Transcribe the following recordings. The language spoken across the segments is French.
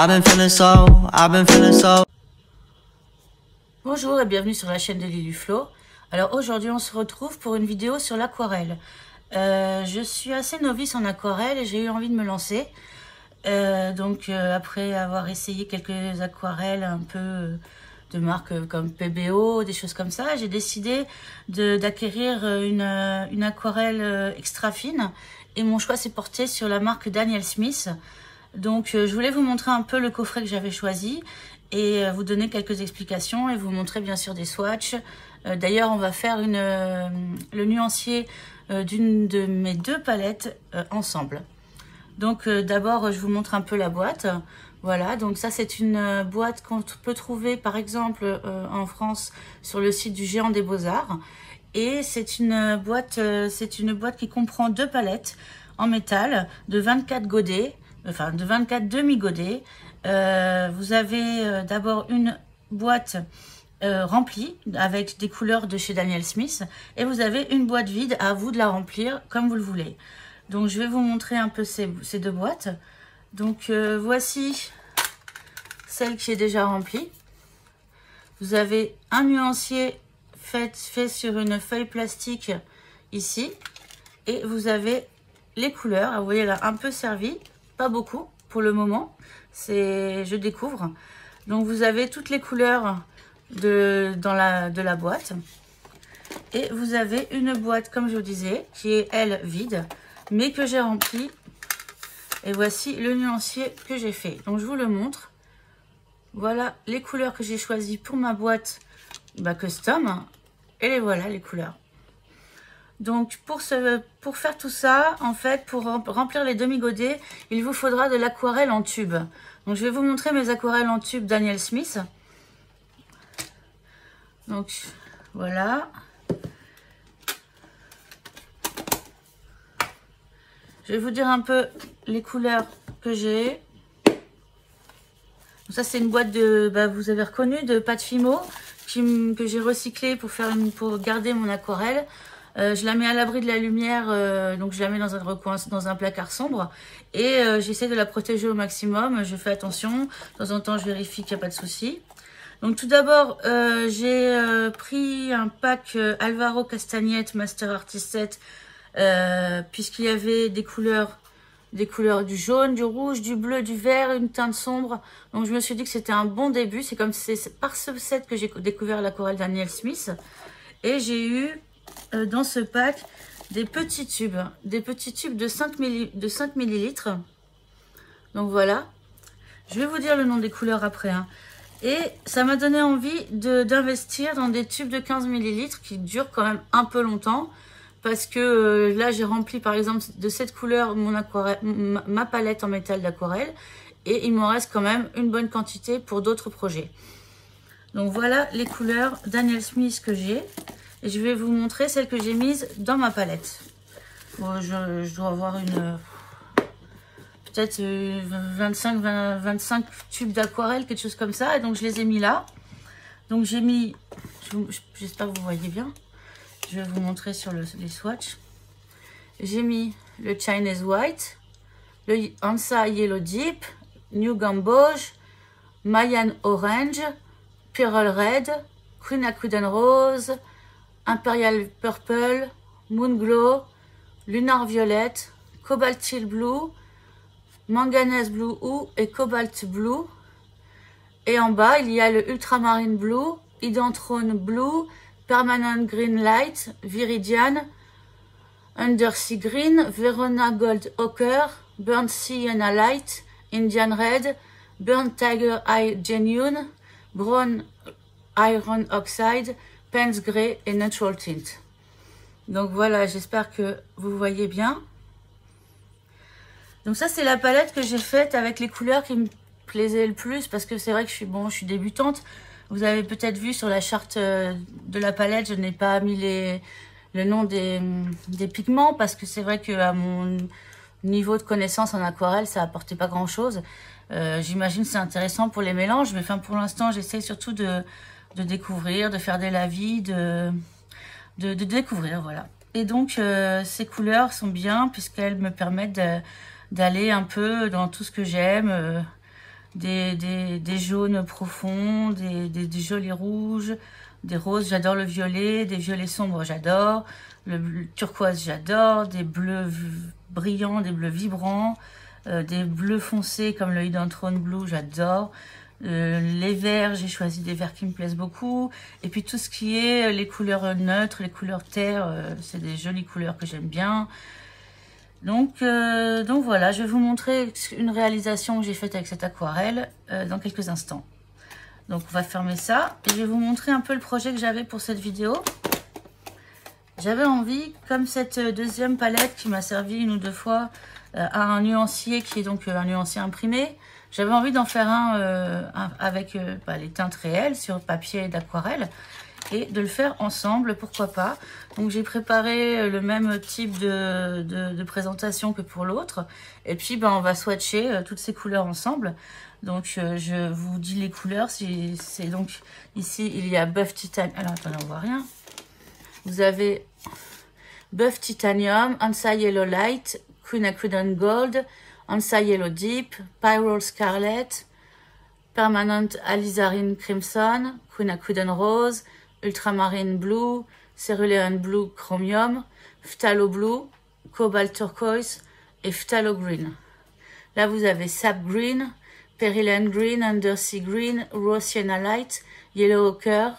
I've been feeling so, I've been feeling so. Bonjour et bienvenue sur la chaîne de Liluflo. Alors aujourd'hui on se retrouve pour une vidéo sur l'aquarelle. Je suis assez novice en aquarelle et j'ai eu envie de me lancer. Après avoir essayé quelques aquarelles un peu de marques comme PBO, des choses comme ça, j'ai décidé d'acquérir une aquarelle extra fine. Et mon choix s'est porté sur la marque Daniel Smith. Donc je voulais vous montrer un peu le coffret que j'avais choisi et vous donner quelques explications et vous montrer bien sûr des swatchs. D'ailleurs on va faire le nuancier d'une de mes deux palettes ensemble. Donc d'abord je vous montre un peu la boîte. Voilà, donc ça c'est une boîte qu'on peut trouver par exemple en France sur le site du Géant des Beaux-Arts. Et c'est une boîte qui comprend deux palettes en métal de 24 godets, enfin de 24 demi-godets. Vous avez d'abord une boîte remplie avec des couleurs de chez Daniel Smith et vous avez une boîte vide, à vous de la remplir comme vous le voulez. Donc je vais vous montrer un peu ces deux boîtes. Donc voici celle qui est déjà remplie. Vous avez un nuancier fait sur une feuille plastique ici et vous avez les couleurs. Vous voyez là, un peu servi, pas beaucoup pour le moment, je découvre. Donc vous avez toutes les couleurs de la boîte et vous avez une boîte comme je vous disais qui est elle vide mais que j'ai remplie. Et voici le nuancier que j'ai fait, donc je vous le montre. Voilà les couleurs que j'ai choisies pour ma boîte custom. Et les voilà les couleurs. Donc pour faire tout ça, en fait, pour remplir les demi-godets, il vous faudra de l'aquarelle en tube. Donc je vais vous montrer mes aquarelles en tube Daniel Smith. Donc voilà. Je vais vous dire un peu les couleurs que j'ai. Ça c'est une boîte de, vous avez reconnu, de pâte Fimo que j'ai recyclé pour garder mon aquarelle. Je la mets à l'abri de la lumière, donc je la mets dans un recoin, dans un placard sombre et j'essaie de la protéger au maximum. Je fais attention, de temps en temps je vérifie qu'il n'y a pas de souci. Donc tout d'abord j'ai pris un pack Alvaro Castagnette Master Artist Set puisqu'il y avait des couleurs du jaune, du rouge, du bleu, du vert, une teinte sombre. Donc je me suis dit que c'était un bon début. C'est comme c'est par ce set que j'ai découvert l'aquarelle Daniel Smith. Et j'ai eu dans ce pack des petits tubes de 5 millilitres. Donc voilà. Je vais vous dire le nom des couleurs après. Et ça m'a donné envie d'investir dans des tubes de 15 millilitres qui durent quand même un peu longtemps. Parce que là, j'ai rempli par exemple de cette couleur ma palette en métal d'aquarelle. Et il m'en reste quand même une bonne quantité pour d'autres projets. Donc voilà les couleurs Daniel Smith que j'ai. Et je vais vous montrer celles que j'ai mises dans ma palette. Bon, je dois avoir peut-être 25 tubes d'aquarelle, quelque chose comme ça. Et donc je les ai mis là. Donc j'ai mis, j'espère que vous voyez bien. Je vais vous montrer sur les swatchs. J'ai mis le Chinese White, le Hansa Yellow Deep, New Gamboge, Mayan Orange, Pearl Red, Queen Aquidon Rose, Imperial Purple, Moon Glow, Lunar Violet, Cobalt Teal Blue, Manganese Blue et Cobalt Blue. Et en bas, il y a le Ultramarine Blue, Identrone Blue, Permanent Green Light, Viridian, Undersea Green, Verona Gold Ochre, Burnt Sienna Light, Indian Red, Burnt Tiger Eye Genuine, Brown Iron Oxide, Penn's Grey et Natural Tint. Donc voilà, j'espère que vous voyez bien. Donc ça c'est la palette que j'ai faite avec les couleurs qui me plaisaient le plus parce que c'est vrai que je suis débutante. Vous avez peut-être vu sur la charte de la palette, je n'ai pas mis le nom des pigments parce que c'est vrai qu'à mon niveau de connaissance en aquarelle, ça apportait pas grand-chose. J'imagine que c'est intéressant pour les mélanges, mais pour l'instant, j'essaie surtout de découvrir, de faire des lavis, de découvrir, voilà. Et donc, ces couleurs sont bien puisqu'elles me permettent d'aller un peu dans tout ce que j'aime, des jaunes profonds, des jolis rouges, des roses, j'adore le violet, des violets sombres, j'adore, le turquoise, j'adore, des bleus brillants, des bleus vibrants, des bleus foncés comme le Hidden Throne Blue, j'adore. Les verts, j'ai choisi des verts qui me plaisent beaucoup. Et puis tout ce qui est les couleurs neutres, les couleurs terre, c'est des jolies couleurs que j'aime bien. Donc voilà, je vais vous montrer une réalisation que j'ai faite avec cette aquarelle dans quelques instants. Donc on va fermer ça et je vais vous montrer un peu le projet que j'avais pour cette vidéo. J'avais envie, comme cette deuxième palette qui m'a servi une ou deux fois à un nuancier qui est donc un nuancier imprimé, j'avais envie d'en faire un avec les teintes réelles sur papier d'aquarelle et de le faire ensemble, pourquoi pas. Donc j'ai préparé le même type de présentation que pour l'autre. Et puis on va swatcher toutes ces couleurs ensemble. Donc je vous dis les couleurs. C'est donc ici il y a Buff Titanium. Alors attendez, on voit rien. Vous avez Buff Titanium, Ansa Yellow Light, Quinacridone Gold, Ansa Yellow Deep, Pyrrole Scarlet, Permanent Alizarin Crimson, Quinacridone Rose, Ultramarine Blue, Cerulean Blue Chromium, Phthalo Blue, Cobalt Turquoise et Phthalo Green. Là, vous avez Sap Green, Perilene Green, Undersea Green, Rose Sienna Light, Yellow Ochre,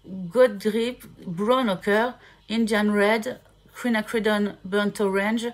God Drip, Brown Ochre, Indian Red, Quinacridone Burnt Orange,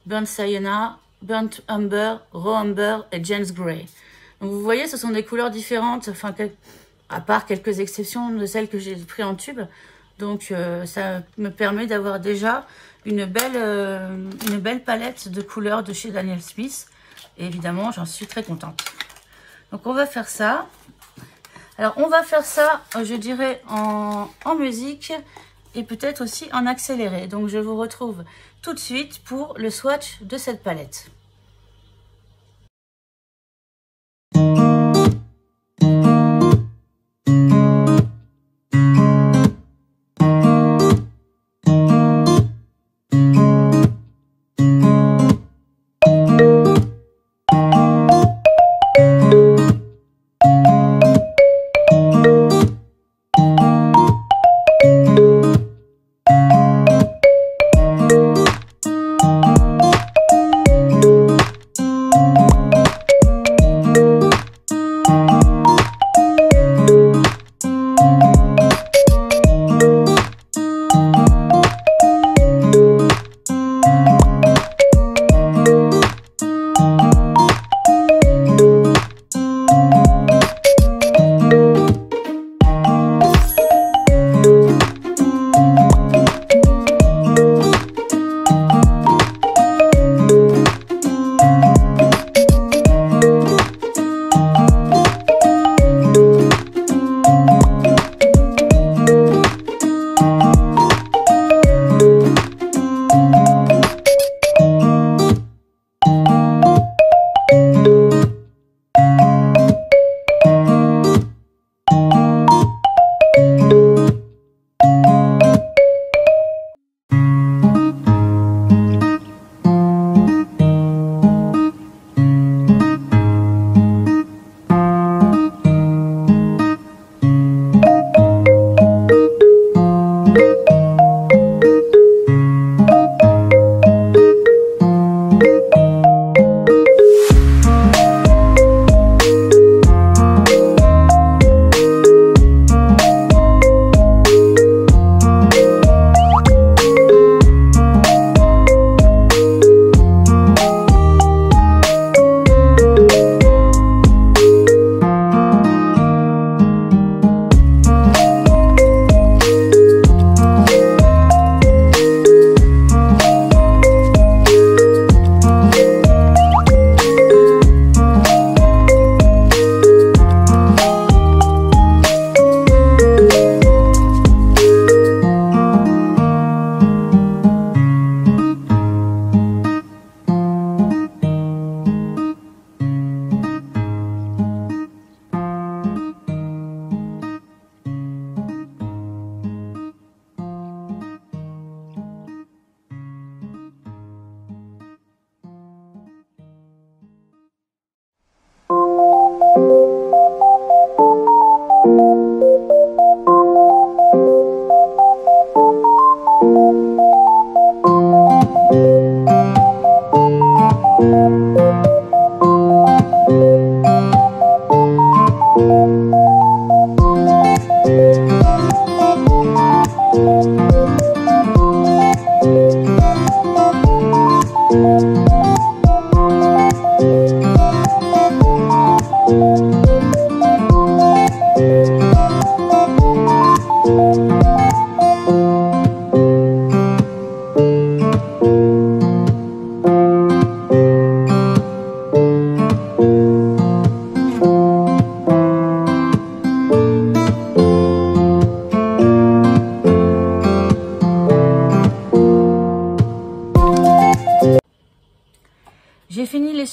Burnt Sienna, Burnt Umber, Raw Umber et James Grey. Donc vous voyez, ce sont des couleurs différentes, enfin, à part quelques exceptions de celles que j'ai pris en tube. Donc ça me permet d'avoir déjà une belle palette de couleurs de chez Daniel Smith. Et évidemment, j'en suis très contente. Donc on va faire ça. Alors on va faire ça, je dirais, en musique et peut-être aussi en accéléré. Donc je vous retrouve tout de suite pour le swatch de cette palette.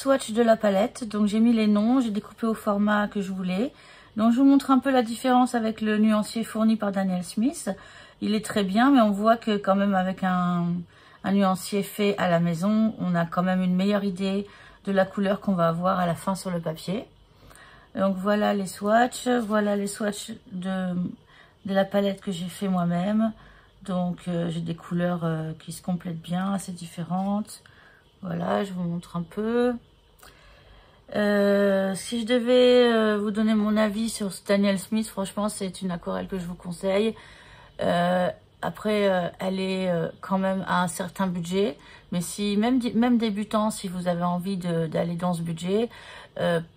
swatchs de la palette. Donc j'ai mis les noms, j'ai découpé au format que je voulais. Donc je vous montre un peu la différence avec le nuancier fourni par Daniel Smith. Il est très bien, mais on voit que quand même avec un nuancier fait à la maison, on a quand même une meilleure idée de la couleur qu'on va avoir à la fin sur le papier. Donc voilà les swatchs de la palette que j'ai fait moi-même. Donc j'ai des couleurs qui se complètent bien, assez différentes. Voilà, je vous montre un peu. Si je devais vous donner mon avis sur Daniel Smith, franchement c'est une aquarelle que je vous conseille. Après elle est quand même à un certain budget, mais si même débutant, si vous avez envie d'aller dans ce budget,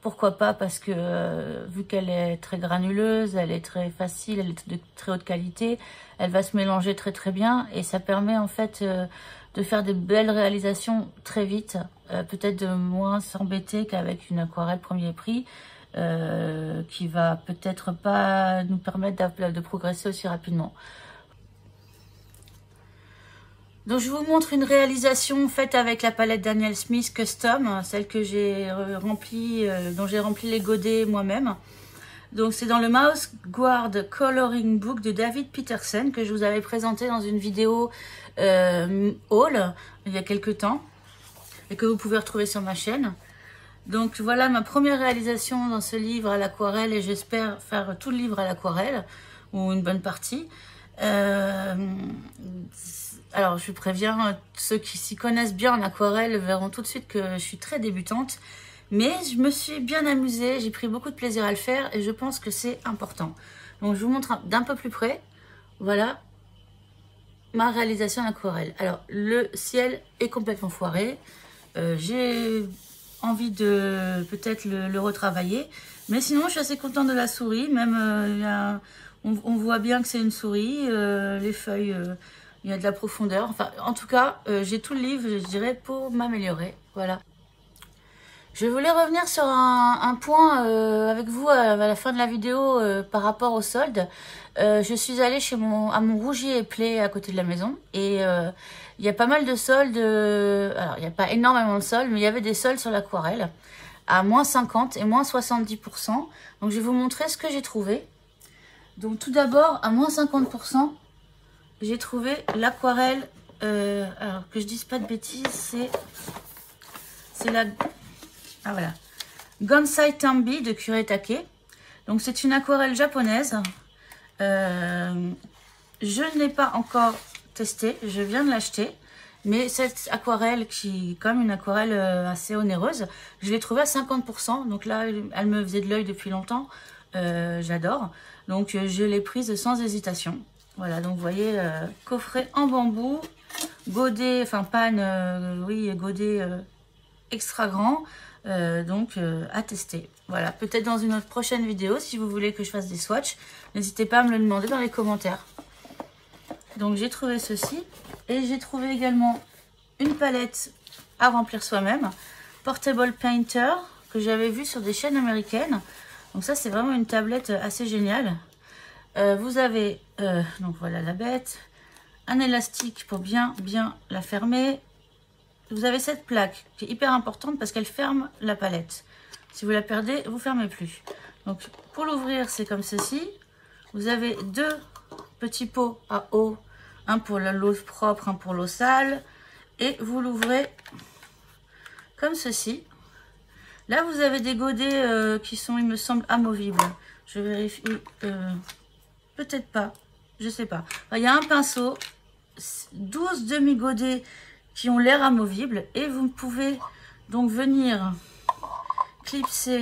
pourquoi pas, parce que vu qu'elle est très granuleuse, elle est très facile, elle est de très haute qualité, elle va se mélanger très très bien et ça permet en fait de faire des belles réalisations très vite, peut-être de moins s'embêter qu'avec une aquarelle premier prix qui va peut-être pas nous permettre de progresser aussi rapidement. Donc je vous montre une réalisation faite avec la palette Daniel Smith Custom, celle que j'ai remplie, dont j'ai rempli les godets moi-même. Donc c'est dans le Mouse Guard Coloring Book de David Peterson que je vous avais présenté dans une vidéo haul il y a quelques temps et que vous pouvez retrouver sur ma chaîne. Donc voilà ma première réalisation dans ce livre à l'aquarelle et j'espère faire tout le livre à l'aquarelle ou une bonne partie. Alors je préviens, ceux qui s'y connaissent bien en aquarelle verront tout de suite que je suis très débutante. Mais je me suis bien amusée, j'ai pris beaucoup de plaisir à le faire et je pense que c'est important. Donc je vous montre d'un peu plus près, voilà ma réalisation en aquarelle. Alors le ciel est complètement foiré, j'ai envie de peut-être le retravailler. Mais sinon je suis assez contente de la souris, même on voit bien que c'est une souris, les feuilles, il y a de la profondeur. Enfin en tout cas j'ai tout le livre, je dirais, pour m'améliorer, voilà. Je voulais revenir sur un point avec vous à la fin de la vidéo par rapport aux soldes. Je suis allée à mon Rougier et Play à côté de la maison et il y a pas mal de soldes. Alors il n'y a pas énormément de soldes, mais il y avait des soldes sur l'aquarelle à moins 50 et moins 70%. Donc je vais vous montrer ce que j'ai trouvé. Donc tout d'abord à moins 50%, j'ai trouvé l'aquarelle. Alors que je dise pas de bêtises, c'est la... Ah voilà, Gansai Tambi de Kuretake. Donc c'est une aquarelle japonaise. Je ne l'ai pas encore testée, je viens de l'acheter. Mais cette aquarelle, qui est quand même une aquarelle assez onéreuse, je l'ai trouvée à 50%. Donc là, elle me faisait de l'œil depuis longtemps. J'adore. Donc je l'ai prise sans hésitation. Voilà, donc vous voyez, coffret en bambou, godet, enfin panne, oui, godet extra grand. À tester. Voilà, peut-être dans une autre prochaine vidéo, si vous voulez que je fasse des swatchs, n'hésitez pas à me le demander dans les commentaires. Donc j'ai trouvé ceci, et j'ai trouvé également une palette à remplir soi-même, Portable Painter, que j'avais vu sur des chaînes américaines. Donc ça c'est vraiment une tablette assez géniale. Vous avez, donc voilà la bête, un élastique pour bien la fermer. Vous avez cette plaque qui est hyper importante parce qu'elle ferme la palette. Si vous la perdez, vous ne fermez plus. Donc pour l'ouvrir, c'est comme ceci. Vous avez deux petits pots à eau, un pour l'eau propre, un pour l'eau sale. Et vous l'ouvrez comme ceci. Là, vous avez des godets qui sont, il me semble, amovibles. Je vérifie. Peut-être pas. Je sais pas. Enfin, il y a un pinceau, 12 demi-godets qui ont l'air amovibles et vous pouvez donc venir clipser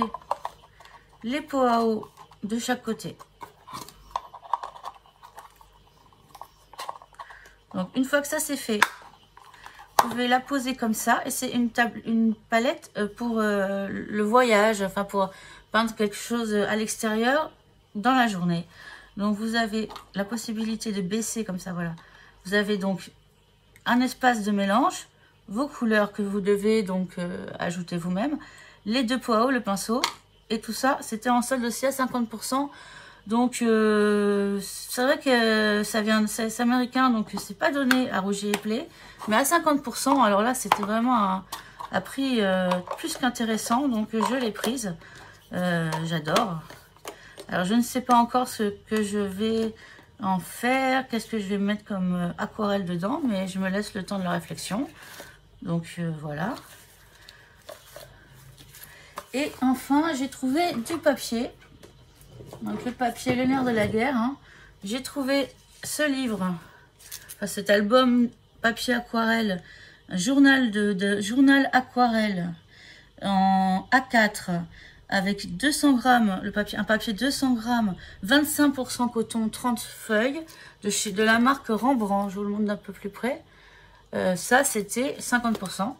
les pots à eau de chaque côté. Donc une fois que ça c'est fait, vous pouvez la poser comme ça et c'est une palette pour le voyage, enfin pour peindre quelque chose à l'extérieur dans la journée. Donc vous avez la possibilité de baisser comme ça, voilà. Vous avez donc un espace de mélange, vos couleurs que vous devez donc ajouter vous-même, les deux pots à eau, le pinceau, et tout ça, c'était en solde aussi à 50%. Donc c'est vrai que c'est américain, donc c'est pas donné à Rougier et Play, mais à 50%, alors là c'était vraiment à prix plus qu'intéressant, donc je l'ai prise. J'adore. Alors je ne sais pas encore ce que je vais en faire, qu'est-ce que je vais mettre comme aquarelle dedans, mais je me laisse le temps de la réflexion. Donc voilà. Et enfin, j'ai trouvé du papier. Donc le papier, le nerf de la guerre. Hein. J'ai trouvé ce livre, enfin cet album papier aquarelle, un journal journal aquarelle en A4 avec 200 grammes, un papier 200 grammes, 25% coton, 30 feuilles de la marque Rembrandt. Je vous le montre d'un peu plus près. Ça, c'était 50%.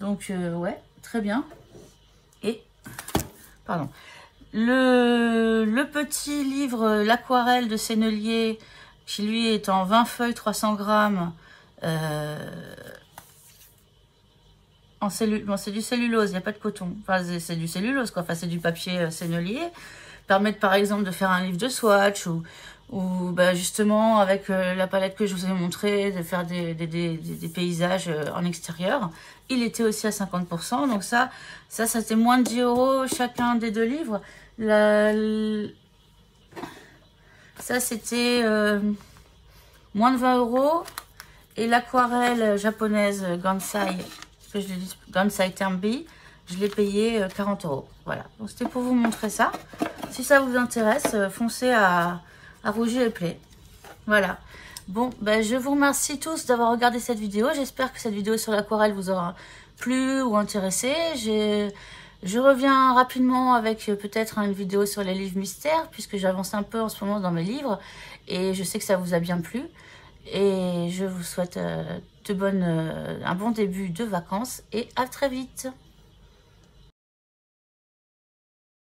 Donc, ouais, très bien. Et, pardon, le petit livre, l'aquarelle de Sennelier, qui lui est en 20 feuilles, 300 grammes, en bon, c'est du cellulose, il n'y a pas de coton. Enfin, c'est du cellulose, quoi. Enfin, c'est du papier Sennelier. Permettre, par exemple, de faire un livre de swatch ou bah, justement, avec la palette que je vous ai montré, de faire des paysages en extérieur. Il était aussi à 50%. Donc ça c'était moins de 10 € chacun des deux livres. Ça, c'était moins de 20 €. Et l'aquarelle japonaise Gansai, que je dis Gansai Termby, je l'ai payé 40 €. Voilà, donc c'était pour vous montrer ça. Si ça vous intéresse, foncez à Rouget et Play. Voilà. Bon, ben, je vous remercie tous d'avoir regardé cette vidéo. J'espère que cette vidéo sur l'aquarelle vous aura plu ou intéressé. Je reviens rapidement avec peut-être une vidéo sur les livres mystères, puisque j'avance un peu en ce moment dans mes livres. Et je sais que ça vous a bien plu. Et je vous souhaite un bon début de vacances et à très vite.